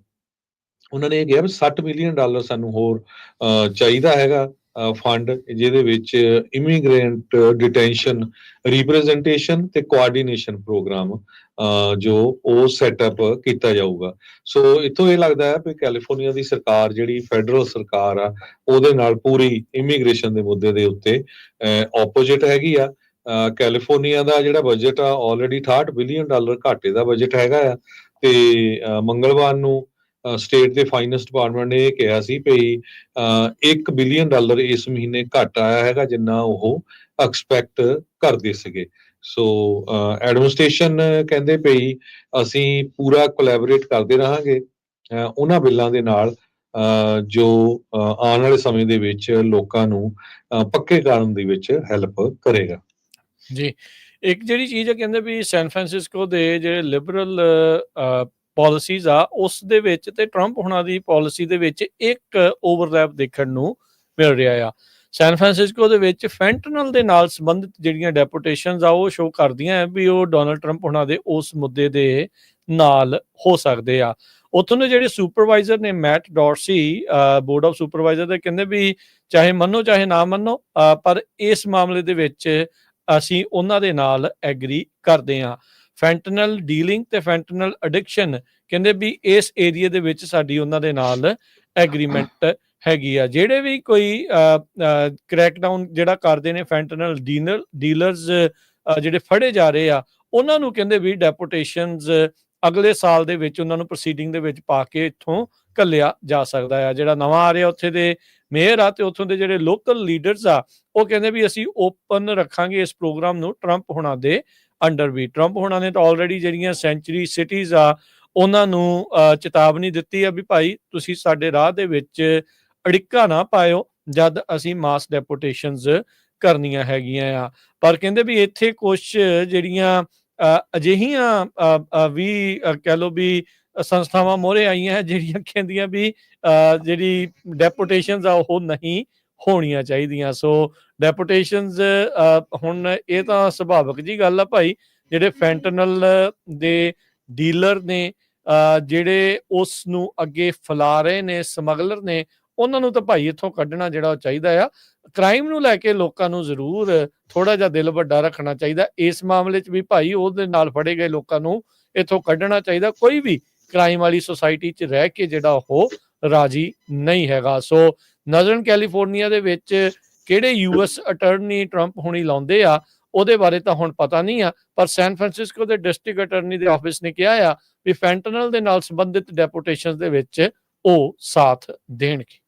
B: ਉਹਨਾਂ ਨੇ ਇਹ ਕਿਹਾ ਵੀ $60 ਮਿਲੀਅਨ ਸਾਨੂੰ ਹੋਰ ਚਾਹੀਦਾ ਹੈਗਾ ਫੰਡ, ਜਿਹਦੇ ਵਿੱਚ ਇਮੀਗ੍ਰੈਂਟ ਡਿਟੈਂਸ਼ਨ, ਰਿਪਰੈਜ਼ੈਂਟੇਸ਼ਨ ਤੇ ਕੋਆਰਡੀਨੇਸ਼ਨ ਪ੍ਰੋਗਰਾਮ ਜੋ ਉਹ ਸੈਟਅਪ ਕੀਤਾ ਜਾਊਗਾ। ਸੋ ਇੱਥੋਂ ਇਹ ਲੱਗਦਾ ਹੈ ਵੀ ਕੈਲੀਫੋਰਨੀਆ ਦੀ ਸਰਕਾਰ ਜਿਹੜੀ ਫੈਡਰਲ ਸਰਕਾਰ ਆ ਉਹਦੇ ਨਾਲ ਪੂਰੀ ਇਮੀਗ੍ਰੇਸ਼ਨ ਦੇ ਮੁੱਦੇ ਦੇ ਉੱਤੇ ਆਪੋਜੀਟ ਹੈਗੀ ਆ। ਕੈਲੀਫੋਰਨੀਆ ਦਾ ਜਿਹੜਾ ਬਜਟ ਆ ਆਲਰੇਡੀ $68 ਬਿਲੀਅਨ ਘਾਟੇ ਦਾ ਬਜਟ ਹੈਗਾ ਆ, ਤੇ ਮੰਗਲਵਾਰ ਨੂੰ ਸਟੇਟ ਦੇ ਫਾਈਨੈਂਸ ਡਿਪਾਰਟਮੈਂਟ ਨੇ ਇਹ ਕਿਹਾ ਸੀ ਵੀ $1 ਬਿਲੀਅਨ ਇਸ ਮਹੀਨੇ ਘੱਟ ਆਇਆ ਹੈਗਾ ਜਿੰਨਾ ਉਹ ਐਕਸਪੈਕਟ ਕਰਦੇ ਸੀਗੇ। ਸੋ ਐਡਮਿਨਿਸਟ੍ਰੇਸ਼ਨ ਕਹਿੰਦੇ ਪਈ ਅਸੀਂ ਪੂਰਾ ਕੋਲੈਬੋਰੇਟ ਕਰਦੇ ਰਹਾਂਗੇ ਉਹਨਾਂ ਬਿੱਲਾਂ ਦੇ ਨਾਲ ਜੋ ਆਉਣ ਵਾਲੇ ਸਮੇਂ ਦੇ ਵਿੱਚ ਲੋਕਾਂ ਨੂੰ ਪੱਕੇ ਕਰਨ ਦੇ ਵਿੱਚ ਹੈਲਪ ਕਰੇਗਾ।
A: ਜੀ, ਇੱਕ ਜਿਹੜੀ ਚੀਜ਼ ਹੈ, ਕਹਿੰਦੇ ਵੀ ਸੈਨ ਫਰਾਂਸਿਸਕੋ ਦੇ ਜਿਹੜੇ ਲਿਬਰਲ ਪਾਲਿਸੀਜ਼ ਆ, ਉਸ ਦੇ ਵਿੱਚ ਤੇ ਟਰੰਪ ਹੁਣਾਂ ਦੀ ਪਾਲਿਸੀ ਦੇ ਵਿੱਚ ਇੱਕ ਓਵਰਲੈਪ ਦੇਖਣ ਨੂੰ ਮਿਲ ਰਿਹਾ ਆ। ਸੈਨ ਫਰਾਂਸਿਸਕੋ ਦੇ ਵਿੱਚ ਫੈਂਟਨਲ ਦੇ ਨਾਲ ਸੰਬੰਧਿਤ ਜਿਹੜੀਆਂ ਡੈਪੂਟੇਸ਼ਨਸ ਆ, ਉਹ ਸ਼ੋਅ ਕਰਦੀਆਂ ਹੈ ਵੀ ਉਹ ਡੋਨਲਡ ਟਰੰਪ ਹੁਣਾਂ ਦੇ ਉਸ ਮੁੱਦੇ ਦੇ ਨਾਲ ਹੋ ਸਕਦੇ ਆ। ਉੱਥੋਂ ਦੇ ਜਿਹੜੇ ਸੁਪਰਵਾਈਜ਼ਰ ਨੇ mat Dorsey, board of supervisor ਦੇ, ਕਹਿੰਦੇ ਵੀ ਚਾਹੇ ਮੰਨੋ ਚਾਹੇ ਨਾ ਮੰਨੋ, ਪਰ ਇਸ ਮਾਮਲੇ ਦੇ ਵਿੱਚ ਅਸੀਂ ਉਹਨਾਂ ਦੇ ਨਾਲ ਐਗਰੀ ਕਰਦੇ ਹਾਂ। ਫੈਂਟਨਲ ਡੀਲਿੰਗ ਤੇ ਫੈਂਟਨਲ ਐਡਿਕਸ਼ਨ, ਕਹਿੰਦੇ ਵੀ ਇਸ ਏਰੀਆ ਦੇ ਵਿੱਚ ਸਾਡੀ ਉਹਨਾਂ ਦੇ ਨਾਲ ਐਗਰੀਮੈਂਟ ਹੈਗੀ ਆ। ਜਿਹੜੇ ਵੀ ਕੋਈ ਕ੍ਰੈਕਡਾਊਨ ਜਿਹੜਾ ਕਰਦੇ ਨੇ ਫੈਂਟਨਲ ਡੀਲਰਸ ਜਿਹੜੇ ਫੜੇ ਜਾ ਰਹੇ ਆ, ਉਹਨਾਂ ਨੂੰ ਕਹਿੰਦੇ ਵੀ ਡੈਪੂਟੇਸ਼ਨਸ ਅਗਲੇ ਸਾਲ ਦੇ ਵਿੱਚ ਉਹਨਾਂ ਨੂੰ ਪ੍ਰੋਸੀਡਿੰਗ ਦੇ ਵਿੱਚ ਪਾ ਕੇ ਇੱਥੋਂ ਘੱਲਿਆ ਜਾ ਸਕਦਾ ਆ। ਜਿਹੜਾ ਨਵਾਂ ਆ ਰਿਹਾ ਉੱਥੇ ਦੇ ਮੇਅਰ ਆ ਤੇ ਉੱਥੋਂ ਦੇ ਜਿਹੜੇ ਲੋਕਲ ਲੀਡਰਸ ਆ, ਉਹ ਕਹਿੰਦੇ ਵੀ ਅਸੀਂ ਓਪਨ ਰੱਖਾਂਗੇ ਇਸ ਪ੍ਰੋਗਰਾਮ ਨੂੰ ਟਰੰਪ ਹੁਣਾਂ ਦੇ ਅੰਡਰ ਵੀ। ਟਰੰਪ ਹੁਣਾਂ ਨੇ ਤਾਂ ਆਲਰੇਡੀ ਜਿਹੜੀਆਂ ਸੈਂਚੁਰੀ ਸਿਟੀਜ਼ ਆ, ਉਹਨਾਂ ਨੂੰ ਚੇਤਾਵਨੀ ਦਿੱਤੀ ਆ ਵੀ ਭਾਈ ਤੁਸੀਂ ਸਾਡੇ ਰਾਹ ਦੇ ਵਿੱਚ ਅੜਿੱਕਾ ਨਾ ਪਾਇਓ ਜਦ ਅਸੀਂ ਮਾਸ ਡੈਪੂਟੇਸ਼ਨਸ ਕਰਨੀਆਂ ਹੈਗੀਆਂ ਆ। ਪਰ ਕਹਿੰਦੇ ਵੀ ਇੱਥੇ ਕੁਛ ਜਿਹੜੀਆਂ ਅਜਿਹੀਆਂ ਵੀ ਕਹਿ ਲਓ ਵੀ ਸੰਸਥਾਵਾਂ ਮੋਹਰੇ ਆਈਆਂ ਜਿਹੜੀਆਂ ਕਹਿੰਦੀਆਂ ਵੀ ਜਿਹੜੀ ਡੈਪੂਟੇਸ਼ਨਸ ਆ ਉਹ ਨਹੀਂ ਹੋਣੀਆਂ ਚਾਹੀਦੀਆਂ। ਸੋ ਡੈਪੂਟੇਸ਼ਨਸ ਹੁਣ ਇਹ ਤਾਂ ਸੁਭਾਵਿਕ ਜੀ ਗੱਲ ਆ ਭਾਈ, ਜਿਹੜੇ ਫੈਂਟਨਲ ਦੇ ਡੀਲਰ ਨੇ, ਜਿਹੜੇ ਉਸ ਨੂੰ ਅੱਗੇ ਫੈਲਾ ਰਹੇ ਨੇ, ਸਮਗਲਰ ਨੇ, ਉਹਨਾਂ ਨੂੰ ਤਾਂ ਭਾਈ ਇੱਥੋਂ ਕੱਢਣਾ ਜਿਹੜਾ ਉਹ ਚਾਹੀਦਾ ਆ। ਕ੍ਰਾਈਮ ਨੂੰ ਲੈ ਕੇ ਲੋਕਾਂ ਨੂੰ ਜ਼ਰੂਰ ਥੋੜਾ ਜਿਹਾ ਦਿਲ ਵੱਡਾ ਰੱਖਣਾ ਚਾਹੀਦਾ। ਇਸ ਮਾਮਲੇ 'ਚ ਵੀ ਭਾਈ ਉਹਦੇ ਨਾਲ ਫੜੇ ਗਏ ਲੋਕਾਂ ਨੂੰ ਇੱਥੋਂ ਕੱਢਣਾ ਚਾਹੀਦਾ। ਕੋਈ ਵੀ ਕ੍ਰਾਈਮ ਵਾਲੀ ਸੁਸਾਇਟੀ 'ਚ ਰਹਿ ਕੇ ਜਿਹੜਾ ਉਹ ਰਾਜੀ ਨਹੀਂ ਹੈਗਾ। ਸੋ ਨਜ਼ਰਨ ਕੈਲੀਫੋਰਨੀਆ ਦੇ ਵਿੱਚ ਕਿਹੜੇ ਯੂਐਸ ਅਟਰਨੀ ਟਰੰਪ ਹੁਣੀ ਲਾਉਂਦੇ ਆ, ਉਹਦੇ ਬਾਰੇ ਤਾਂ ਹੁਣ ਪਤਾ ਨਹੀਂ ਆ, ਪਰ ਸੈਨ ਫਰਾਂਸਿਸਕੋ ਦੇ ਡਿਸਟ੍ਰਿਕਟ ਅਟਰਨੀ ਦੇ ਆਫਿਸ ਨੇ ਕਿਹਾ ਆ ਵੀ ਫੈਂਟਨਲ ਦੇ ਨਾਲ ਸੰਬੰਧਿਤ ਡੈਪੂਟੇਸ਼ਨ ਦੇ ਵਿੱਚ ਉਹ ਸਾਥ ਦੇਣਗੇ।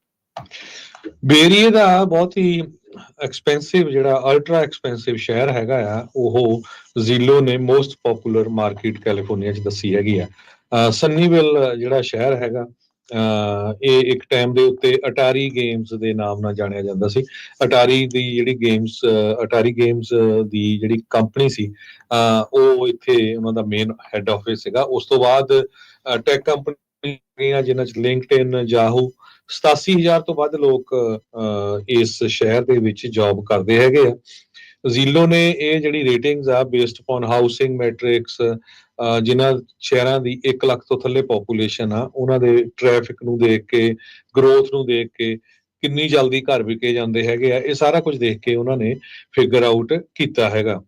B: ਬੇਰੀਏ ਦਾ ਬਹੁਤ ਹੀ ਐਕਸਪੈਂਸਿਵ, ਜਿਹੜਾ ਅਲਟਰਾ ਐਕਸਪੈਂਸਿਵ ਸ਼ਹਿਰ ਹੈਗਾ ਆ, ਉਹ ਜ਼ੀਲੋ ਨੇ ਮੋਸਟ ਪਪੂਲਰ ਮਾਰਕੀਟ ਕੈਲੀਫੋਰਨੀਆ 'ਚ ਦੱਸੀ ਹੈਗੀ ਆ। ਸੰਨੀਵਿਲ ਜਿਹੜਾ ਸ਼ਹਿਰ ਹੈਗਾ, ਇਹ ਇੱਕ ਟਾਈਮ ਦੇ ਉੱਤੇ ਅਟਾਰੀ ਗੇਮਸ ਦੇ ਨਾਮ ਨਾਲ ਜਾਣਿਆ ਜਾਂਦਾ ਸੀ। ਅਟਾਰੀ ਦੀ ਜਿਹੜੀ ਅਟਾਰੀ ਗੇਮਸ ਦੀ ਜਿਹੜੀ ਕੰਪਨੀ ਸੀ, ਉਹ ਇੱਥੇ ਉਹਨਾਂ ਦਾ ਮੇਨ ਹੈੱਡ ਆਫਿਸ ਸੀਗਾ। ਉਸ ਤੋਂ ਬਾਅਦ ਟੈਕ ਕੰਪਨੀਆਂ ਜਿਨ੍ਹਾਂ 'ਚ ਲਿੰਕਡਇਨ, ਯਾਹੂ, 87,000 ਤੋਂ ਵੱਧ ਲੋਕ ਇਸ ਸ਼ਹਿਰ ਦੇ ਵਿੱਚ ਜੌਬ ਕਰਦੇ ਹੈਗੇ ਆ। ਜ਼ੀਲੋ ਨੇ ਇਹ ਜਿਹੜੀ ਰੇਟਿੰਗਸ ਆ ਬੇਸਡ ਅਪਨ ਹਾਊਸਿੰਗ ਮੈਟ੍ਰਿਕਸ, ਜਿਨ੍ਹਾਂ ਸ਼ਹਿਰਾਂ ਦੀ 1 ਲੱਖ ਤੋਂ ਥੱਲੇ ਪੋਪੂਲੇਸ਼ਨ ਆ, ਉਹਨਾਂ ਦੇ ਟ੍ਰੈਫਿਕ ਨੂੰ ਦੇਖ ਕੇ, ਗਰੋਥ ਨੂੰ ਦੇਖ ਕੇ, ਕਿੰਨੀ ਜਲਦੀ ਘਰ ਵਿਕੇ ਜਾਂਦੇ ਹੈਗੇ ਆ, ਇਹ ਸਾਰਾ ਕੁਝ ਦੇਖ ਕੇ ਉਹਨਾਂ ਨੇ ਫਿਗਰ ਆਊਟ ਕੀਤਾ ਹੈਗਾ।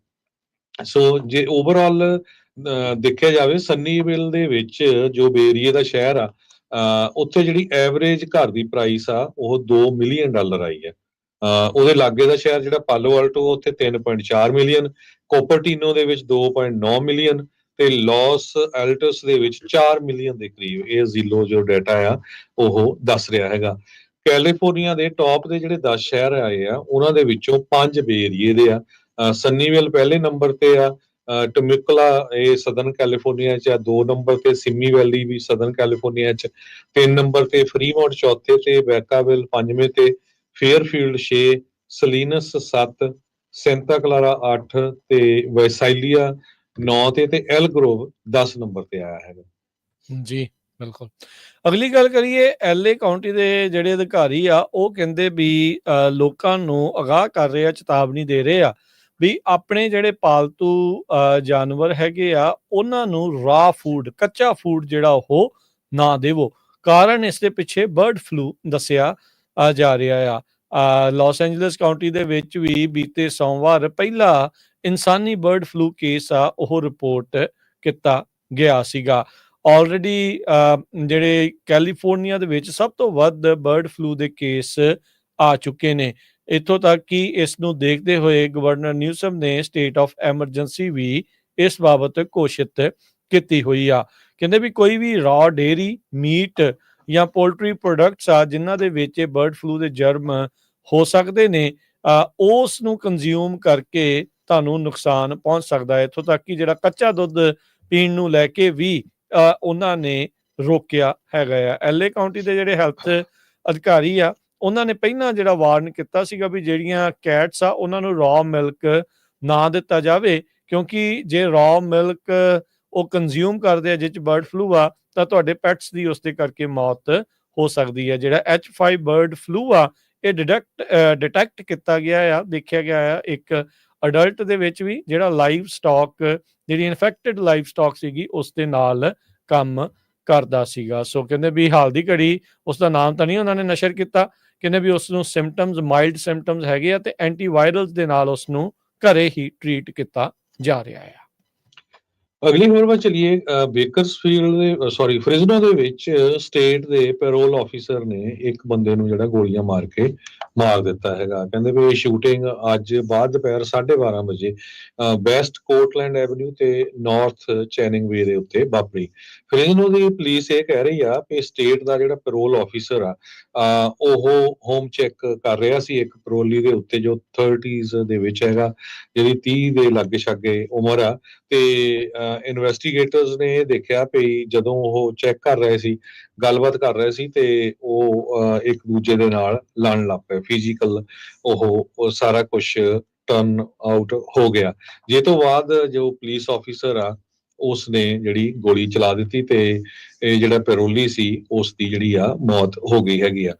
B: ਸੋ ਜੇ ਓਵਰਆਲ ਦੇਖਿਆ ਜਾਵੇ, ਸੰਨੀਵਿਲ ਦੇ ਵਿੱਚ ਜੋ ਬੇਰੀਏ ਦਾ ਸ਼ਹਿਰ ਆ, ਉੱਥੇ ਜਿਹੜੀ ਐਵਰੇਜ ਘਰ ਦੀ ਪ੍ਰਾਈਸ ਆ ਉਹ $2 ਮਿਲੀਅਨ ਆਈ ਹੈ। ਉਹਦੇ ਲਾਗੇ ਦਾ ਸ਼ਹਿਰ ਜਿਹੜਾ ਪਾਲੋ ਆਲਟੋ, ਉੱਥੇ 3.4 ਮਿਲੀਅਨ, ਕੋਪਰਟੀਨੋ ਦੇ ਵਿੱਚ 2.9 ਮਿਲੀਅਨ ਤੇ ਲਾਸ ਐਲਟਸ ਦੇ ਵਿੱਚ 4 ਮਿਲੀਅਨ ਦੇ ਕਰੀਬ ਇਹ ਜ਼ੀਲੋ ਜੋ ਡਾਟਾ ਆ ਉਹ ਦੱਸ ਰਿਹਾ ਹੈਗਾ। ਕੈਲੀਫੋਰਨੀਆ ਦੇ ਟੌਪ ਦੇ ਜਿਹੜੇ 10 ਸ਼ਹਿਰ ਆਏ ਆ, ਉਹਨਾਂ ਦੇ ਵਿੱਚੋਂ 5 ਬੇਰੀਏ ਦੇ ਆ। ਸੰਨੀਵਿਲ ਪਹਿਲੇ ਨੰਬਰ ਤੇ ਆ, ਟਮਿਕਲਾ ਇਹ ਸਦਰਨ ਕੈਲੀਫੋਰਨੀਆ 'ਚ ਆ 2 ਨੰਬਰ ਤੇ, ਸਿਮੀ ਵੈਲੀ ਵੀ ਸਦਰਨ ਕੈਲੀਫੋਰਨੀਆ 'ਚ 3 ਨੰਬਰ ਤੇ, ਫਰੀਮੌਂਟ ਚੌਥੇ ਤੇ, ਵੈਕਾਵਿਲ 5ਵੇਂ ਤੇ, ਫੇਅਰਫੀਲਡ 6, ਸਲੀਨਸ 7, ਸੈਂਤਾ ਕਲਾਰਾ 8 ਤੇ ਵੈਸਾਈਲੀਆ 9 ਤੇ ਐਲ ਗਰੋਵ 10 ਨੰਬਰ ਤੇ ਆਇਆ ਹੈਗਾ।
A: ਜੀ ਬਿਲਕੁਲ। ਅਗਲੀ ਗੱਲ ਕਰੀਏ, LA ਕਾਉਂਟੀ ਦੇ ਜਿਹੜੇ ਅਧਿਕਾਰੀ ਆ, ਉਹ ਕਹਿੰਦੇ ਵੀ ਲੋਕਾਂ ਨੂੰ ਅਗਾਹ ਕਰ ਰਹੇ ਆ, ਚੇਤਾਵਨੀ ਦੇ ਰਹੇ ਆ ਵੀ ਆਪਣੇ ਜਿਹੜੇ ਪਾਲਤੂ ਜਾਨਵਰ ਹੈਗੇ ਆ, ਉਹਨਾਂ ਨੂੰ ਰਾ ਫੂਡ, ਕੱਚਾ ਫੂਡ ਜਿਹੜਾ ਉਹ ਨਾ ਦੇਵੋ। ਕਾਰਨ ਇਸ ਦੇ ਪਿੱਛੇ ਬਰਡ ਫਲੂ ਦੱਸਿਆ ਜਾ ਰਿਹਾ ਆ। ਲਾਸ ਐਂਜਲਸ ਕਾਉਂਟੀ ਦੇ ਵਿੱਚ ਵੀ ਬੀਤੇ ਸੋਮਵਾਰ ਪਹਿਲਾ ਇਨਸਾਨੀ ਬਰਡ ਫਲੂ ਕੇਸ ਆ ਉਹ ਰਿਪੋਰਟ ਕੀਤਾ ਗਿਆ ਸੀਗਾ। ਆਲਰੇਡੀ ਜਿਹੜੇ ਕੈਲੀਫੋਰਨੀਆ ਦੇ ਵਿੱਚ ਸਭ ਤੋਂ ਵੱਧ ਬਰਡ ਫਲੂ ਦੇ ਕੇਸ ਆ ਚੁੱਕੇ ਨੇ। ਇੱਥੋਂ ਤੱਕ ਕਿ ਇਸ ਨੂੰ ਦੇਖਦੇ ਹੋਏ ਗਵਰਨਰ ਨਿਊਸਮ ਨੇ ਸਟੇਟ ਆਫ ਐਮਰਜੈਂਸੀ ਵੀ ਇਸ ਬਾਬਤ ਘੋਸ਼ਿਤ ਕੀਤੀ ਹੋਈ ਆ। ਕਹਿੰਦੇ ਵੀ ਕੋਈ ਵੀ ਰਾ ਡੇਅਰੀ, ਮੀਟ ਜਾਂ ਪੋਲਟਰੀ ਪ੍ਰੋਡਕਟਸ ਆ ਜਿਨ੍ਹਾਂ ਦੇ ਵਿੱਚ ਬਰਡ ਫਲੂ ਦੇ ਜਰਮ ਹੋ ਸਕਦੇ ਨੇ, ਉਸ ਨੂੰ ਕੰਜ਼ਿਊਮ ਕਰਕੇ ਤੁਹਾਨੂੰ ਨੁਕਸਾਨ ਪਹੁੰਚ ਸਕਦਾ ਹੈ। ਇੱਥੋਂ ਤੱਕ ਕਿ ਜਿਹੜਾ ਕੱਚਾ ਦੁੱਧ ਪੀਣ ਨੂੰ ਲੈ ਕੇ ਵੀ ਉਹਨਾਂ ਨੇ ਰੋਕਿਆ ਹੈਗਾ ਆ। LA ਕਾਉਂਟੀ ਦੇ ਜਿਹੜੇ ਹੈਲਥ ਅਧਿਕਾਰੀ ਆ, ਉਹਨਾਂ ਨੇ ਪਹਿਲਾਂ ਜਿਹੜਾ ਵਾਰਨ ਕੀਤਾ ਸੀਗਾ ਵੀ ਜਿਹੜੀਆਂ ਕੈਟਸ ਆ ਉਹਨਾਂ ਨੂੰ ਰਾ ਮਿਲਕ ਨਾ ਦਿੱਤਾ ਜਾਵੇ, ਕਿਉਂਕਿ ਜੇ ਰॉ ਮਿਲਕ ਉਹ ਕੰਜ਼ਿਊਮ ਕਰਦੇ ਆ ਜਿਹ 'ਚ ਬਰਡ ਫਲੂ ਆ, ਤਾਂ ਤੁਹਾਡੇ ਪੈਟਸ ਦੀ ਉਸਦੇ ਕਰਕੇ ਮੌਤ ਹੋ ਸਕਦੀ ਹੈ। ਜਿਹੜਾ H5 ਬਰਡ ਫਲੂ ਆ, ਇਹ ਡਿਟੈਕਟ ਕੀਤਾ ਗਿਆ ਆ, ਦੇਖਿਆ ਗਿਆ ਆ ਇੱਕ ਅਡਲਟ ਦੇ ਵਿੱਚ ਵੀ, ਜਿਹੜਾ ਲਾਈਵ ਸਟਾਕ, ਜਿਹੜੀ ਇਨਫੈਕਟਡ ਲਾਈਵ ਸਟਾਕ ਸੀਗੀ ਉਸ ਦੇ ਨਾਲ ਕੰਮ ਕਰਦਾ ਸੀਗਾ। ਸੋ ਕਹਿੰਦੇ ਵੀ ਹਾਲ ਦੀ ਘੜੀ ਉਸ ਦਾ ਨਾਮ ਤਾਂ ਨਹੀਂ ਉਹਨਾਂ ਨੇ ਨਸ਼ਰ ਕੀਤਾ, ਕਹਿੰਦੇ ਵੀ ਉਸ ਨੂੰ ਸਿੰਪਟਮਸ, ਮਾਈਲਡ ਸਿੰਪਟਮਸ ਹੈਗੇ ਆ, ਤੇ ਐਂਟੀਵਾਇਰਲਸ ਦੇ ਨਾਲ ਉਸ ਨੂੰ ਘਰੇ ਹੀ ਟ੍ਰੀਟ ਕੀਤਾ ਜਾ ਰਿਹਾ ਆ।
B: ਅਗਲੀ ਖਬਰ ਵੱਲ ਚਲੀਏ। ਫ੍ਰਿਜ਼ਨੋ ਦੇ ਵਿੱਚ ਸਟੇਟ ਦੇ ਪੈਰੋਲ ਆਫੀਸਰ ਨੇ ਇੱਕ ਬੰਦੇ ਨੂੰ ਜਿਹੜਾ ਗੋਲੀਆਂ ਮਾਰ ਕੇ ਮਾਰ ਦਿੱਤਾ ਹੈਗਾ। ਕਹਿੰਦੇ ਵੀ ਇਹ ਸ਼ੂਟਿੰਗ ਅੱਜ ਬਾਅਦ ਦੁਪਹਿਰ 12:30 ਵਜੇ ਵੈਸਟ ਕੋਟਲੈਂਡ ਐਵਨਿਊ ਤੇ ਨਾਰਥ ਚੈਨਿੰਗ ਵੇ ਦੇ ਉੱਤੇ ਵਾਪਰੀ। ਫ੍ਰਿਜ਼ਨੋ ਦੀ ਪੁਲਿਸ ਇਹ ਕਹਿ ਰਹੀ ਆ ਕਿ ਸਟੇਟ ਦਾ ਜਿਹੜਾ ਪੈਰੋਲ ਆਫੀਸਰ ਆ, ਉਹ ਹੋਮ ਚੈੱਕ ਕਰ ਰਿਹਾ ਸੀ ਇੱਕ ਪੈਰੋਲੀ ਦੇ ਉੱਤੇ ਜੋ 30s ਦੇ ਵਿੱਚ ਹੈਗਾ, ਜਿਹੜੀ 30 ਦੇ ਲਾਗੇ ਛਾਗੇ ਉਮਰ ਆ। ਤੇ ਇਨਵੈਸਟੀਗੇਟਰਸ ਨੇ ਇਹ ਦੇਖਿਆ ਵੀ ਜਦੋਂ ਉਹ ਚੈੱਕ ਕਰ ਰਹੇ ਸੀ, ਗੱਲਬਾਤ ਕਰ ਰਹੇ ਸੀ, ਤੇ ਉਹ ਇੱਕ ਦੂਜੇ ਦੇ ਨਾਲ ਲੜਨ ਲੱਗ ਪਏ। ਫਿਜ਼ੀਕਲ ਉਹ ਸਾਰਾ ਕੁਝ ਟਰਨ ਆਊਟ ਹੋ ਗਿਆ। ਜੇ ਤੋਂ ਬਾਅਦ ਜੋ ਪੁਲਿਸ ਆਫੀਸਰ ਆ ਉਸ ਨੇ ਜਿਹੜੀ ਗੋਲੀ ਚਲਾ ਦਿੱਤੀ ਤੇ ਇਹ ਜਿਹੜਾ ਪੈਰੋਲੀ ਸੀ ਉਸ ਦੀ ਜਿਹੜੀ ਆ ਮੌਤ ਹੋ ਗਈ ਹੈਗੀ ਆ।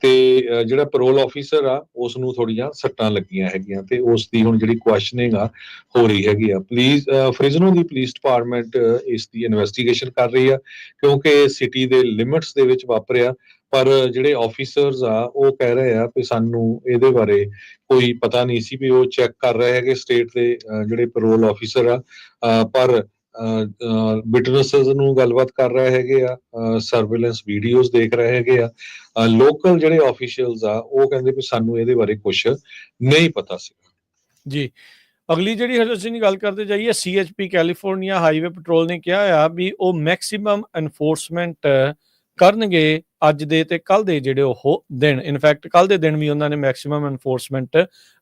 B: ਤੇ ਜਿਹੜਾ ਪੈਰੋਲ ਆਫੀਸਰ ਆ ਉਸ ਨੂੰ ਥੋੜੀਆਂ ਸੱਟਾਂ ਲੱਗੀਆਂ ਹੈਗੀਆਂ ਤੇ ਉਸ ਦੀ ਹੁਣ ਜਿਹੜੀ ਕੁਐਸਚਨਿੰਗ ਆ ਹੋ ਰਹੀ ਹੈਗੀ ਆ। ਫ੍ਰਿਜ਼ਨੋ ਦੀ ਪੁਲਿਸ ਡਿਪਾਰਟਮੈਂਟ ਇਸ ਦੀ ਇਨਵੈਸਟੀਗੇਸ਼ਨ ਕਰ ਰਹੀ ਆ ਕਿਉਂਕਿ ਸਿਟੀ ਦੇ ਲਿਮਿਟਸ ਦੇ ਵਿੱਚ ਵਾਪਰਿਆ। ਪਰ ਜਿਹੜੇ ਆਫੀਸਰਸ ਆ ਉਹ ਕਹਿ ਰਹੇ ਆ ਕਿ ਸਾਨੂੰ ਇਹਦੇ ਬਾਰੇ ਕੋਈ ਪਤਾ ਨਹੀਂ ਸੀ ਵੀ ਉਹ ਚੈੱਕ ਕਰ ਰਹੇ ਹੈਗੇ ਸਟੇਟ ਦੇ ਜਿਹੜੇ ਪੈਰੋਲ ਆਫੀਸਰ ਆ। ਪਰ ਵਿਟਨੈਸਸ ਨੂੰ ਗੱਲਬਾਤ ਕਰ ਰਹੇ ਹੈਗੇ ਆ, ਸਰਵੇਲੈਂਸ ਵੀਡੀਓਜ਼ ਦੇਖ ਰਹੇ ਹੈਗੇ ਆ। ਲੋਕਲ ਜਿਹੜੇ ਆਫੀਸ਼ੀਅਲਸ ਆ ਉਹ ਕਹਿੰਦੇ ਵੀ ਸਾਨੂੰ ਇਹਦੇ ਬਾਰੇ ਕੁਝ ਨਹੀਂ ਪਤਾ ਸੀ
A: ਜੀ। ਅਗਲੀ ਜਿਹੜੀ ਅਸੀਂ ਦੀ ਗੱਲ ਕਰਦੇ ਜਾਈਏ, CHP ਕੈਲੀਫੋਰਨੀਆ ਹਾਈਵੇ ਪੈਟਰੋਲ ਨੇ ਕਿਹਾ ਆ ਵੀ ਉਹ ਮੈਕਸਿਮਮ ਐਨਫੋਰਸਮੈਂਟ ਕਰਨਗੇ ਅੱਜ ਦੇ ਤੇ ਕੱਲ ਦੇ ਜਿਹੜੇ ਉਹ ਦਿਨ। ਇਨਫੈਕਟ ਕੱਲ ਦੇ ਦਿਨ ਵੀ ਉਹਨਾਂ ਨੇ ਮੈਕਸਿਮਮ ਐਨਫੋਰਸਮੈਂਟ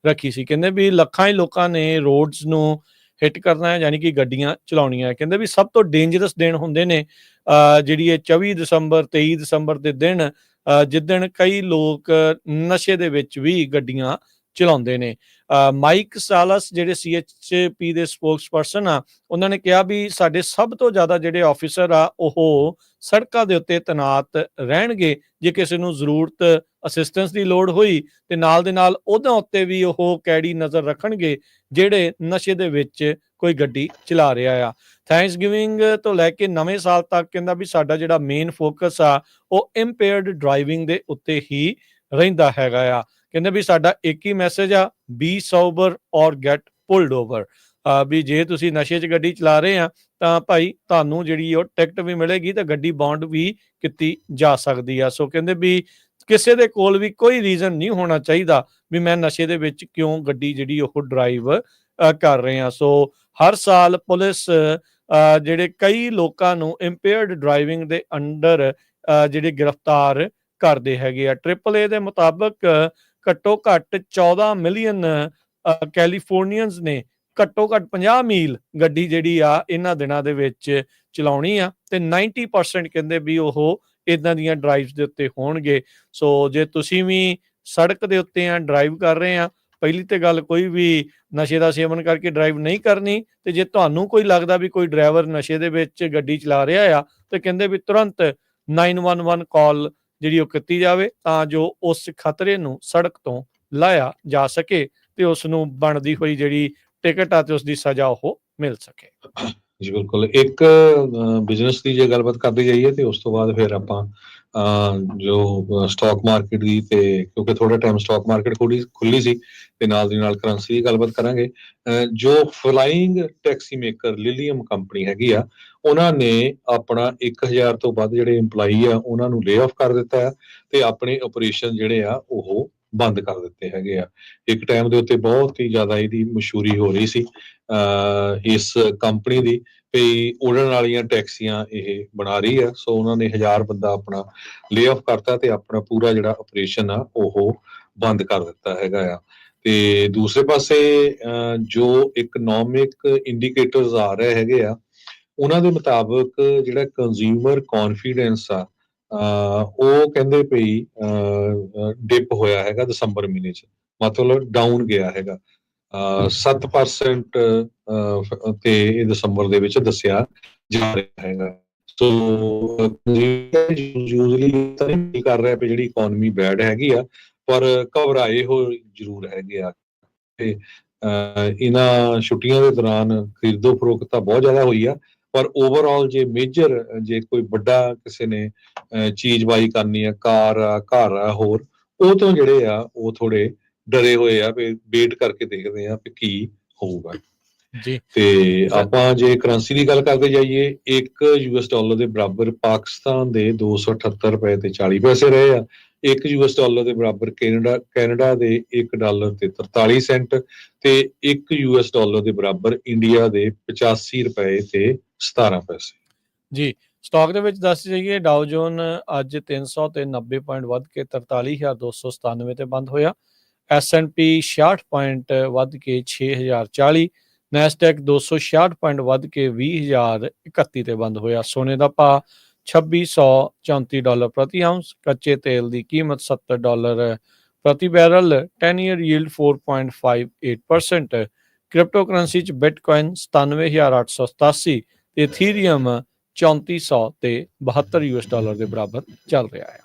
A: ਰੱਖੀ ਸੀ। ਕਹਿੰਦੇ ਵੀ ਲੱਖਾਂ ਹੀ ਲੋਕਾਂ ਨੇ ਰੋਡਸ ਨੂੰ ਹਿੱਟ ਕਰਨਾ ਹੈ, ਯਾਨੀ ਕਿ ਗੱਡੀਆਂ ਚਲਾਉਣੀਆਂ। ਕਹਿੰਦੇ ਵੀ ਸਭ ਤੋਂ ਡੇਂਜਰਸ ਦਿਨ ਹੁੰਦੇ ਨੇ ਜਿਹੜੀ ਇਹ 24 ਦਸੰਬਰ 23 ਦਸੰਬਰ ਦੇ ਦਿਨ, ਜਿੱਦਣ ਕਈ ਲੋਕ ਨਸ਼ੇ ਦੇ ਵਿੱਚ ਵੀ ਗੱਡੀਆਂ ਚਲਾਉਂਦੇ ਨੇ। ਮਾਈਕ ਸਾਲਸ ਜਿਹੜੇ CHP ਦੇ ਸਪੋਕਸਪਰਸਨ ਆ, ਉਹਨਾਂ ਨੇ ਕਿਹਾ ਵੀ ਸਾਡੇ ਸਭ ਤੋਂ ਜ਼ਿਆਦਾ ਜਿਹੜੇ ਆਫੀਸਰ ਆ ਉਹ ਸੜਕਾਂ ਦੇ ਉੱਤੇ ਤੈਨਾਤ ਰਹਿਣਗੇ। ਜੇ ਕਿਸੇ ਨੂੰ ਜ਼ਰੂਰਤ ਅਸਿਸਟੈਂਸ ਦੀ ਲੋੜ ਹੋਈ ਤੇ ਨਾਲ ਦੇ ਨਾਲ ਉਹਨਾਂ ਉੱਤੇ ਵੀ ਉਹ ਕੈੜੀ ਨਜ਼ਰ ਰੱਖਣਗੇ ਜਿਹੜੇ ਨਸ਼ੇ ਦੇ ਵਿੱਚ ਕੋਈ ਗੱਡੀ ਚਲਾ ਰਿਹਾ ਆ। ਥੈਂਕਸ ਗਿਵਿੰਗ ਤੋਂ ਲੈ ਕੇ ਨਵੇਂ ਸਾਲ ਤੱਕ ਕਹਿੰਦਾ ਵੀ ਸਾਡਾ ਜਿਹੜਾ ਮੇਨ ਫੋਕਸ ਆ ਉਹ ਇੰਪੇਅਰਡ ਡਰਾਈਵਿੰਗ ਦੇ ਉੱਤੇ ਹੀ ਰਹਿੰਦਾ ਹੈਗਾ ਆ। ਕਹਿੰਦੇ ਵੀ ਸਾਡਾ ਇੱਕ ਹੀ ਮੈਸੇਜ ਆ, ਬੀ ਸੋਬਰ ਔਰ ਗੈਟ ਪੁਲਡ ਓਵਰ। ਵੀ ਜੇ ਤੁਸੀਂ ਨਸ਼ੇ 'ਚ ਗੱਡੀ ਚਲਾ ਰਹੇ ਆ ਤਾਂ ਭਾਈ ਤੁਹਾਨੂੰ ਜਿਹੜੀ ਉਹ ਟਿਕਟ ਵੀ ਮਿਲੇਗੀ ਤੇ ਗੱਡੀ ਬੌਂਡ ਵੀ ਕੀਤੀ ਜਾ ਸਕਦੀ ਆ। ਸੋ ਕਹਿੰਦੇ ਵੀ ਕਿਸੇ ਦੇ ਕੋਲ ਵੀ ਕੋਈ ਰੀਜ਼ਨ ਨਹੀਂ ਹੋਣਾ ਚਾਹੀਦਾ ਵੀ ਮੈਂ ਨਸ਼ੇ ਦੇ ਵਿੱਚ ਕਿਉਂ ਗੱਡੀ ਜਿਹੜੀ ਉਹ ਡਰਾਈਵ ਕਰ ਰਹੇ ਆ। ਸੋ ਹਰ ਸਾਲ ਪੁਲਿਸ ਜਿਹੜੇ ਕਈ ਲੋਕਾਂ ਨੂੰ ਇੰਪੇਅਰਡ ਡਰਾਈਵਿੰਗ ਦੇ ਅੰਡਰ ਜਿਹੜੇ ਗ੍ਰਿਫਤਾਰ ਕਰਦੇ ਹੈਗੇ ਆ। AAA ਦੇ ਮੁਤਾਬਕ ਘੱਟੋ ਘੱਟ 14 ਮਿਲੀਅਨ ਕੈਲੀਫੋਰਨੀਅਨਸ ਨੇ ਘੱਟੋ ਘੱਟ 50 ਮੀਲ ਗੱਡੀ ਜਿਹੜੀ ਆ ਇਹਨਾਂ ਦਿਨਾਂ ਦੇ ਵਿੱਚ ਚਲਾਉਣੀ ਆ ਤੇ 90% ਕਹਿੰਦੇ ਵੀ ਉਹ ਇਦਾਂ ਦੀਆਂ ਡਰਾਈਵਸ ਦੇ ਉੱਤੇ ਹੋਣਗੇ। ਸੋ ਜੇ ਤੁਸੀਂ ਵੀ ਸੜਕ ਦੇ ਉੱਤੇ ਆ, ਡਰਾਈਵ ਕਰ ਰਹੇ ਆ, ਪਹਿਲੀ ਤੇ ਗੱਲ ਕੋਈ ਵੀ ਨਸ਼ੇ ਦਾ ਸੇਵਨ ਕਰਕੇ ਡਰਾਈਵ ਨਹੀਂ ਕਰਨੀ। ਤੇ ਜੇ ਤੁਹਾਨੂੰ ਕੋਈ ਲੱਗਦਾ ਵੀ ਕੋਈ ਡਰਾਈਵਰ ਨਸ਼ੇ ਦੇ ਵਿੱਚ ਗੱਡੀ ਚਲਾ ਰਿਹਾ ਆ ਤੇ ਕਹਿੰਦੇ ਵੀ ਤੁਰੰਤ 911 ਕਾਲ ਜਿਹੜੀ ਉਹ ਕੀਤੀ ਜਾਵੇ ਤਾਂ ਜੋ ਉਸ ਖਤਰੇ ਨੂੰ ਸੜਕ ਤੋਂ ਲਾਇਆ ਜਾ ਸਕੇ ਤੇ ਉਸ ਨੂੰ ਬਣਦੀ ਹੋਈ ਜਿਹੜੀ ਟਿਕਟ ਆ ਤੇ ਉਸ ਦੀ ਸਜ਼ਾ ਉਹ ਮਿਲ ਸਕੇ।
B: ਜੀ ਬਿਲਕੁਲ। ਇੱਕ ਬਿਜ਼ਨਸ ਦੀ ਜੇ ਗੱਲਬਾਤ ਕਰਦੇ ਜਾਈਏ ਤੇ ਉਸ ਤੋਂ ਬਾਅਦ ਫਿਰ ਆਪਾਂ ਜੋ ਸਟਾਕ ਮਾਰਕੀਟ ਦੀ, ਤੇ ਕਿਉਂਕਿ ਥੋੜਾ ਟਾਈਮ ਸਟਾਕ ਮਾਰਕੀਟ ਖੁੱਲੀ ਸੀ ਤੇ ਨਾਲ ਦੀ ਨਾਲ ਕਰੰਸੀ ਦੀ ਗੱਲਬਾਤ ਕਰਾਂਗੇ। ਜੋ ਫਲਾਈਂਗ ਟੈਕਸੀ ਮੇਕਰ ਲਿਲੀਅਮ ਕੰਪਨੀ ਹੈਗੀ ਆ, ਉਹਨਾਂ ਨੇ ਆਪਣਾ 1000 ਤੋਂ ਵੱਧ ਜਿਹੜੇ EMPLOYEE ਆ ਉਹਨਾਂ ਨੂੰ ਲੇ ਆਫ ਕਰ ਦਿੱਤਾ ਹੈ ਤੇ ਆਪਣੇ ਆਪਰੇਸ਼ਨ ਜਿਹੜੇ ਆ ਉਹ ਬੰਦ ਕਰ ਦਿੱਤੇ ਹੈਗੇ ਆ। ਇੱਕ ਟਾਈਮ ਦੇ ਉੱਤੇ ਬਹੁਤ ਹੀ ਜ਼ਿਆਦਾ ਇਹਦੀ ਮਸ਼ਹੂਰੀ ਹੋ ਰਹੀ ਸੀ ਇਸ ਕੰਪਨੀ ਦੀ ਵੀ ਉਡਣ ਵਾਲੀਆਂ ਟੈਕਸੀਆਂ ਇਹ ਬਣਾ ਰਹੀ ਆ। ਸੋ ਉਹਨਾਂ ਨੇ 1000 ਬੰਦਾ ਆਪਣਾ ਲੇ ਆਫ ਕਰਤਾ ਤੇ ਆਪਣਾ ਪੂਰਾ ਜਿਹੜਾ ਆਪਰੇਸ਼ਨ ਆ ਉਹ ਬੰਦ ਕਰ ਦਿੱਤਾ ਹੈਗਾ ਆ। ਤੇ ਦੂਸਰੇ ਪਾਸੇ ਜੋ ਇਕਨੋਮਿਕ ਇੰਡੀਕੇਟਰਸ ਆ ਰਹੇ ਹੈਗੇ ਆ, ਉਹਨਾਂ ਦੇ ਮੁਤਾਬਕ ਜਿਹੜਾ ਕੰਜ਼ਿਊਮਰ ਕੌਨਫੀਡੈਂਸ ਆ ਉਹ ਕਹਿੰਦੇ ਪਈ ਡਿਪ ਹੋਇਆ ਹੈਗਾ ਦਸੰਬਰ ਮਹੀਨੇ 'ਚ, ਮਤਲਬ ਡਾਊਨ ਗਿਆ ਹੈਗਾ। 7% ਤੇ ਇਹ ਦਸੰਬਰ ਦੇ ਵਿੱਚ ਦੱਸਿਆ ਜਾ ਰਿਹਾ ਹੈਗਾ। ਸੋ ਯੂਜ਼ਲੀ ਤਾਂ ਨਹੀਂ ਕਰ ਰਿਹਾ ਵੀ ਜਿਹੜੀ ਇਕਨੋਮੀ ਬੈਡ ਹੈਗੀ ਆ, ਪਰ ਘਬਰਾਏ ਹੋ ਜ਼ਰੂਰ ਹੈਗੇ ਆ। ਤੇ ਇਹਨਾਂ ਛੁੱਟੀਆਂ ਦੇ ਦੌਰਾਨ ਖਰੀਦੋ ਫਰੋਖਤ ਤਾਂ ਬਹੁਤ ਜ਼ਿਆਦਾ ਹੋਈ ਆ, ਪਰ ਓਵਰਆਲ ਜੇ ਕੋਈ ਵੱਡਾ ਕਿਸੇ ਨੇ ਚੀਜ਼ ਬਾਈ ਕਰਨੀ ਆ, ਕਾਰ ਆ, ਘਰ ਆ, ਹੋਰ ਉਹ ਤੋਂ ਜਿਹੜੇ ਆ ਉਹ ਥੋੜੇ ਡਰੇ ਹੋਏ ਆ ਵੀ ਵੇਟ ਕਰਕੇ ਦੇਖਦੇ ਆ ਵੀ ਕੀ ਹੋਊਗਾ।
A: ਜੀ
B: ਤੇ ਆਪਾਂ ਜੇ ਕਰੰਸੀ ਦੀ ਗੱਲ ਕਰਦੇ ਜਾਈਏ, $1 ਦੇ ਬਰਾਬਰ ਪਾਕਿਸਤਾਨ ਦੇ 278 ਰੁਪਏ ਤੇ 40 ਪੈਸੇ ਰਹੇ ਆ। $1 ਦੇ ਬਰਾਬਰ ਕੈਨੇਡਾ ਦੇ $1 ਤੇ 43 ਸੈਂਟ ਤੇ $1 ਦੇ ਬਰਾਬਰ ਇੰਡੀਆ ਦੇ 85 ਰੁਪਏ ਤੇ 17 ਪੈਸੇ।
A: ਜੀ ਸਟਾਕ ਦੇ ਵਿੱਚ ਦੱਸ ਜਾਈਏ, ਡਾਓ ਜੋਨ ਅੱਜ 300 ਤੇ 90 ਪੁਆਇੰਟ ਵੱਧ ਕੇ 43,297 ਤੇ ਬੰਦ ਹੋਇਆ। S&P 66 ਪੁਆਇੰਟ ਵੱਧ ਕੇ 6,040, ਨੈਸਡੈਕ 266 ਪੁਆਇੰਟ ਵੱਧ ਕੇ 20,031 ਤੇ ਬੰਦ ਹੋਇਆ। ਸੋਨੇ ਦਾ ਭਾਅ $2,634 ਪ੍ਰਤੀ ਆਉਂਸ, ਕੱਚੇ ਤੇਲ ਦੀ ਕੀਮਤ $70 ਪ੍ਰਤੀ barrel, 10 year yield 4.58%। Crypto currency 'ਚ ਬਿਟਕੋਇਨ 97,887 ਤੇ ਇਥੀਰੀਅਮ 3400 ਤੇ $72 ਦੇ ਬਰਾਬਰ ਚੱਲ ਰਿਹਾ ਹੈ।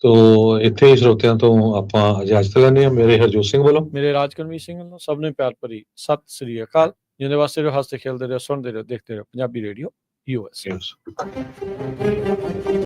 B: ਤੋ ਇੱਥੇ ਹੀ ਸਰੋਤਿਆਂ ਤੋਂ ਆਪਾਂ ਇਜਾਜ਼ਤ ਲੈਂਦੇ ਹਾਂ। ਮੇਰੇ ਹਰਜੋਤ ਸਿੰਘ ਵੱਲੋਂ,
A: ਮੇਰੇ ਰਾਜਕਰਮੀ ਸਿੰਘ ਵੱਲੋਂ ਸਭ ਨੂੰ ਪਿਆਰ ਭਰੀ ਸਤਿ ਸ੍ਰੀ ਅਕਾਲ। ਜਿਹਦੇ ਵਾਸਤੇ ਰਹੋ, ਹੱਸਦੇ ਖੇਲਦੇ ਰਹੋ, ਸੁਣਦੇ ਰਹੋ, ਦੇਖਦੇ ਰਹੋ ਪੰਜਾਬੀ ਰੇਡੀਓ US।